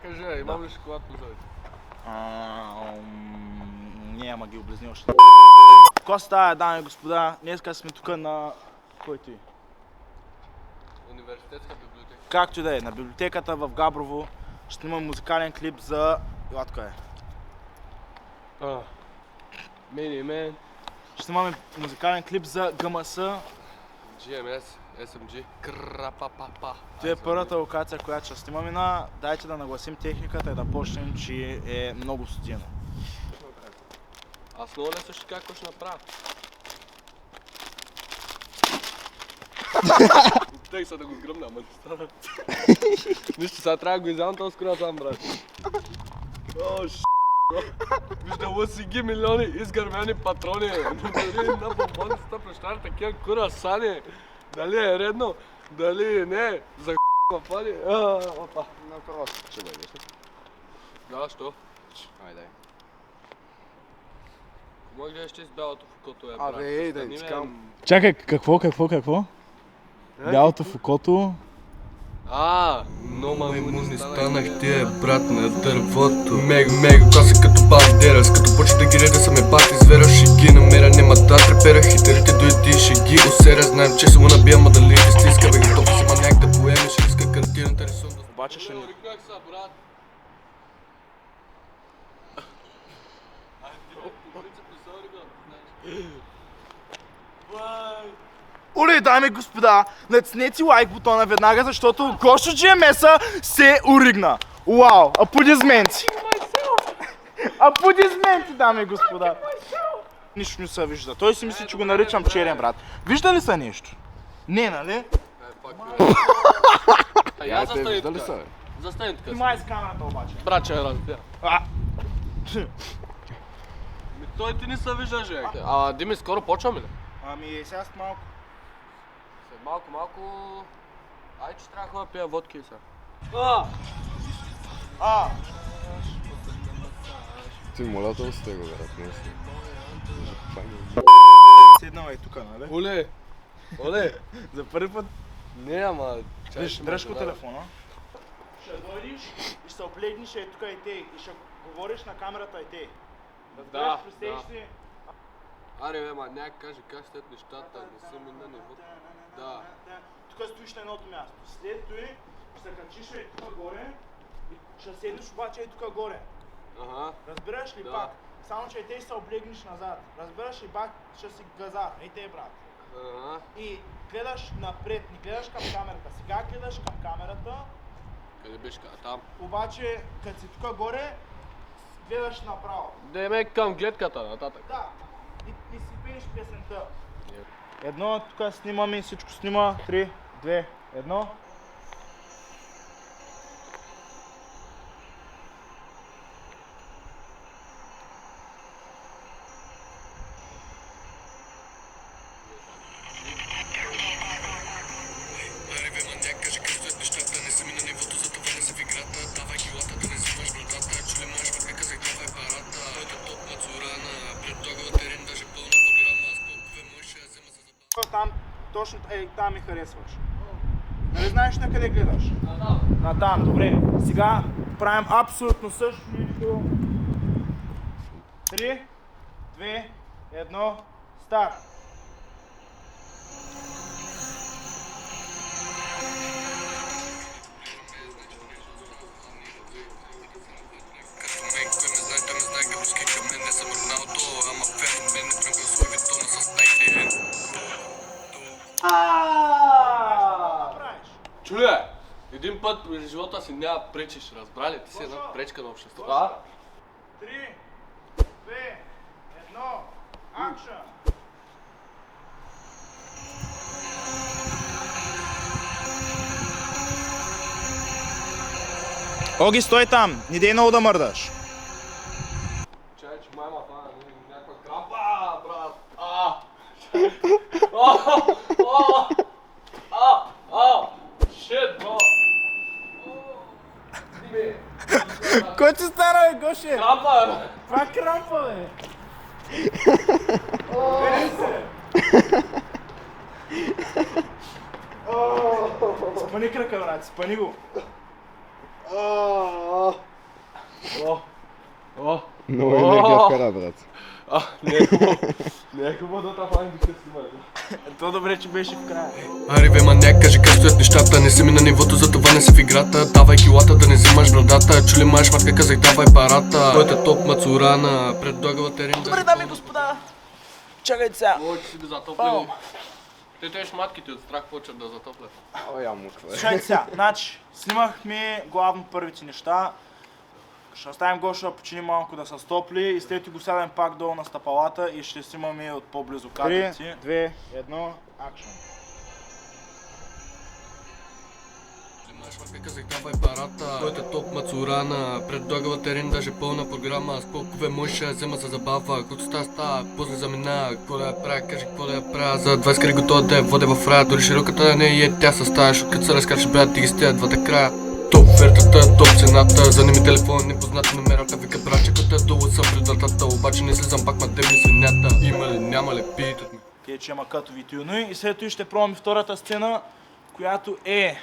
кажи, имам ли шоколад по зъбите? Не, ама ги облизни още. Какво става, дами и господа? Днеска сме тук на... Кой ти? Университетска библиотека. Както и да е, на библиотеката в Габрово. Ще има музикален клип за... Ладко е. Мини мен. Ще имаме музикален клип за ГМС. GMS, SMG, крапапапа. Това е първата локация, която ще снимаме на... Дайте да нагласим техниката и да почнем, че е много студено. Аз много лесно ще какво ще направя. Тъй са да го гръмна, ама не стана. Нищо, сега трябва да го изявам този скоро сам, брат. Виждала си ги милиони изгърмени патрони, но дали на бомбоницата прещава такива кура сани. Дали е редно, дали не, за х**ма пали. Опа. На просто ще бъдеш. Да, що? Айде. Мога гледаш, че с бялото в окото е, брат. Абе, ей, да не искам. Чакай, какво? Бялото в окото. Но маймуни станах тия брат на дървото. Мега класа като бандерас. Като почва да ги реда са ме пати звера. Ще ги намеря, нема да трепера. Хитерите дойти ще ги усеря. Знаем, че се му набия, ма дали не стиска. Бе готов си маняк да поеме. Ще иска картината рисунда. Обаче ще ни... Как са, брат? Оле, дами и господа, натиснете лайк бутона веднага, защото Гошо GMS се уригна. Вау, аплодисменти! Аплодисменти, дами и господа! Нищо не се вижда. Той си мисли, че го наричам черен брат. Вижда ли са нещо? Не, нали? Я застани Виждали тук. са, бе? Застани тук. Снимай с камерата обаче. Брат, че разбира. А, Той ти не се виждаше. Дими, скоро почваме ли? ами сега с малко. След малко... Ай, че трябва да пия водки сега. Ти молятел сте го, брат, не си. Седнала и тука, нали? Оле! За първи път. Не, ама... Виж, дръж го телефона. Ще дойдеш и ще се облегнеш и тук и те. И ще говориш на камерата и те. Да, представиш си. Аре, бе, ма, някак кажи как след нещата, не са ми на нивото. Да. Тук стоиш на едното място. След това ще се качиш и тук горе. И ще седнеш обаче и тук горе. Ага. Разбираш ли Да. пак? Само че и те ще се облегнеш назад. Разбираш ли пак, ще си газар. Ей те, брат. Ага. И гледаш напред, не гледаш към камерата. Сега гледаш към камерата, Къде беше? Там. обаче като си тук горе, гледаш направо. Да ме към гледката нататък. Да, и си пееш песента. Едно, тук снимаме и всичко снима. 3, 2, 1. Там, точно там ми харесваш. Нали знаеш на къде гледаш? На там, добре. Сега правим абсолютно също нещо. 3, 2, 1, старт! Чуля! Един път в живота си няма пречиш, разбрали? Ти си една пречка на обществото. 3, 2, 1, акшън! Оги, стой там! Не дей много да мърдаш! Чай, че майма фана, някаква крапа, брат! Шит, бро! Кой ти стана, бе, Гоше? Крапа, бе! Това крампа, бе! Спъни крака, брат, спъни го! Много енергия вкара, брат. Не е хубаво да тапаем да се снимаме. То добре, че беше в края. Ариве маняк, кажи как стоят нещата. Не си ми на нивото, за това не си в играта. Давай килата, да не взимаш брадата. Чули маеш матка, казах давай парата. Твоята топ мацурана, предлагала терен. Добре, дами и господа. Чакайте сега. Ой, че си да затоплим. Те тези шматките от страх почват да затоплят. О, я муква. Слушайте сега, значи, снимахме главно първите неща. Ще оставим Гошо да почини малко да се стопли и след го сядем пак долу на стъпалата и ще снимаме от по-близо кадрите. 3, 2, 1, акшн. Казах давай парата, твоята топ мацурана. Предлагала терен, даже пълна програма. Спокове мъжа, взема за забава. Който става, после замина. Какво да я правя, кажи какво да я правя. За 20 кари готова да я воде в рая. Дори широката не е тя състава. Шукът се разкача, брат, ти ги стия двата края. Топ офертата, топ цената. Заними телефон, непозната номерата. Вика братче, като е долу съм пред вратата. Обаче не слизам пак, ма дебни свинята. Има ли, няма ли, питат ме. Окей, че има катови тюни и след това ще пробваме втората сцена, която е...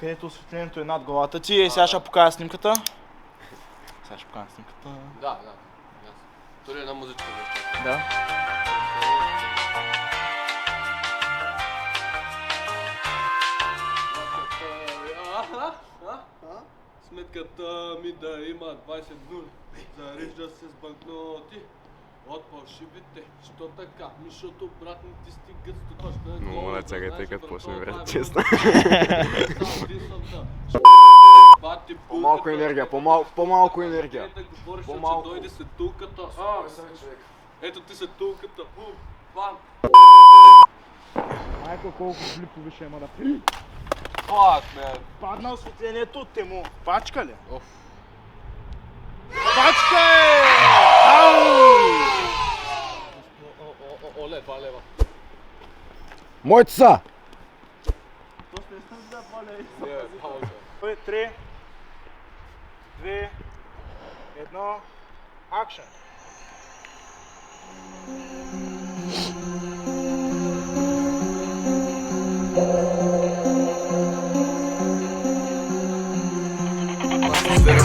Където осветлението е над главата ти и сега ще покажа снимката. Сега ще покажа снимката. Да. Тори една музичка. Да. Сметката ми да има 20 нули. Зарежда се с банкноти от фалшивите. Що така? Защото брат не ти стигат стоточка. Но моля, чакайте като почне, брат, честно. По-малко енергия, по-малко енергия. По-малко. Дойде се тулката. Ето ти се тулката. Бам! Майко, колко клипове ще има да... Fuck, man. Падна осветлението от тему. Пачка ли? Пачка е! Оле, 2 лева. Моите са! Просто не съм за 2 лева. Не, пауза. 3, 2, 1, акшн!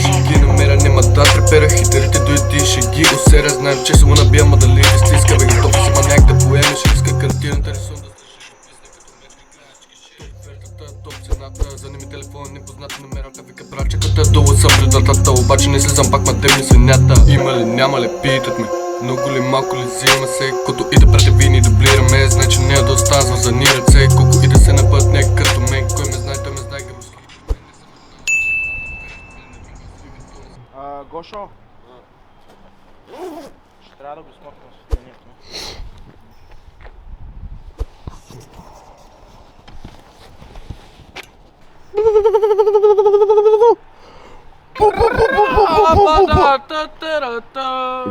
Шеги намеря, нема да трепера. Хитерите дойди, шеги усеря. Знаем, че се го набия, ма дали не стиска. Бе, готов си маняк да поемеш. Иска картината, рисун да слушаш. Писне като мечки крачки. Топ офертата, топ цената. Заними телефон, непозната номерата. Вика братче, като е долу съм пред вратата. Обаче не слизам пак, ма дебни свинята. Има ли, няма ли, питат ме. Много ли, малко ли, взима се. Като и да претевини, дублираме. Значи не да остазва за ни ръце. Колко и да се напътне като мен. Кой ме знае, той ме знае, гръмски. Гошо? Ще трябва да го смъкна осветлението.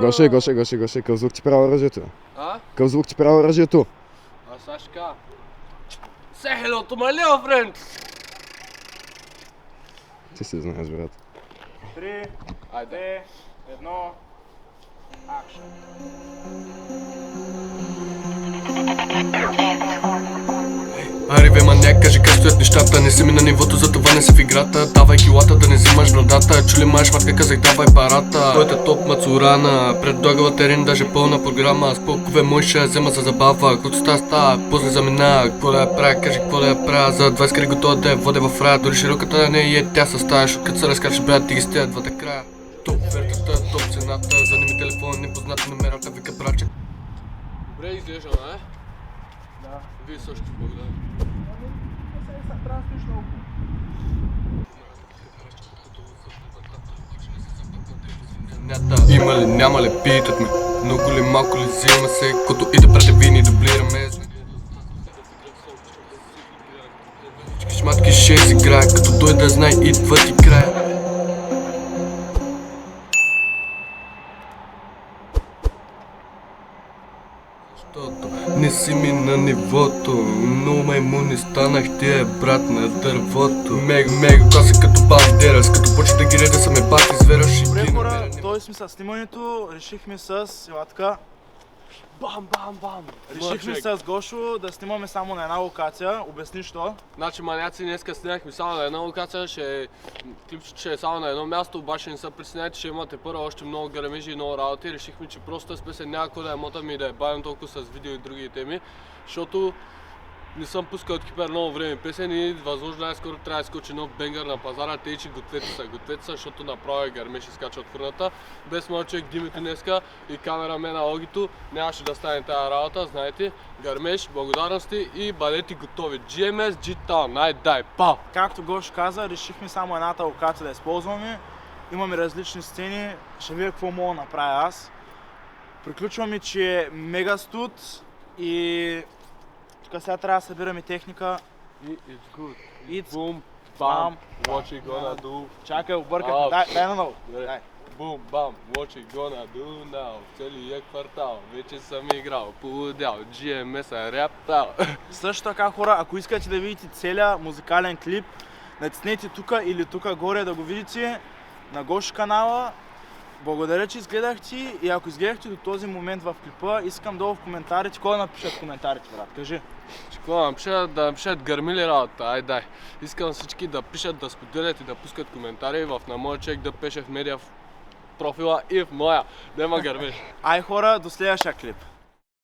Гоше, къв звук ти правя оръжието? А? Къв звук ти правя оръжието? А сега ще кажа. Say hello to my little friend! Ти си знаеш, брат. 3, 2, 1, акшн! Ариве маняк, кажи как стоят нещата. Не си ми на нивото, за това не си в играта. Давай килата, да не взимаш брадата. Чули маеш матка, казах давай парата. Твоята топ мацурана, предлагала терен, даже пълна програма. Спокове мъжа, взема за забава. Който става, после замина. Какво да я правя, кажи какво да я правя. За 20 кари готова да я воде в рая. Дори широката не е тя състава. Шукът се разкача, брат, ти ги стия двата края. Топ офертата, топ цената. Заними телефон, непозната номерата. Вика братче. Добре изглежда, не? Да. Вие също, благодаря. Трябва да стоиш много. Има ли, няма ли, питат ме. Много ли, малко ли, взима се. Като и да претевини, дублираме. Шматки ще изиграя, като той да знае, идва ти края. Не си ми на нивото, но маймуни станах тия брат на дървото. Мега коса като бандерас, като почва да ги реда са ме пак извера шеги. Добре хора, той сме с снимането, решихме с силатка Бам, бам, бам! Решихме с Гошо да снимаме само на една локация. Обясни що? Значи маняци днеска снимахме само на една локация, клипчето ще е само на едно място, обаче не се притеснявайте, ще имате първо още много грамежи и много работи. Решихме, че просто тази песен няма кой да я мотаме и да я бавим толкова с видео и други теми, защото не съм пускал от хипер много време песен и възможно най-скоро трябва да скочи нов бенгър на пазара, тъй че гответе са, защото направо е гърмеш изкача от фурната. Без моят човек Димито днеска и камерамена Огито нямаше да стане тази работа, знаете. Гърмеш, благодарности и бъдете готови. GMS, G-Town, най-дай, пау! Както Гошо каза, решихме само едната локация да използваме. Имаме различни сцени, ще видя какво мога да направя аз. Приключваме, че е мега студ и тук сега трябва да събираме техника. It's good. It's Boom, bam, bam, what you gonna do? Чакай, обърках. Дай наново. Дай. Бум, бам, what you gonna do now? Целият квартал, вече съм играл, полудял, GMS ряптал. Също така, хора, ако искате да видите целия музикален клип, натиснете тука или тука горе да го видите на Гошо канала. Благодаря, че изгледахте и ако изгледахте до този момент в клипа, искам долу в коментарите, кой да напишат в коментарите, брат? Кажи. Какво да напишат гърмили работа, ай дай. Искам всички да пишат, да споделят и да пускат коментари на моя човек да пише в медиа в профила и в моя. Да има гърмиш. Ай хора, до следващия клип.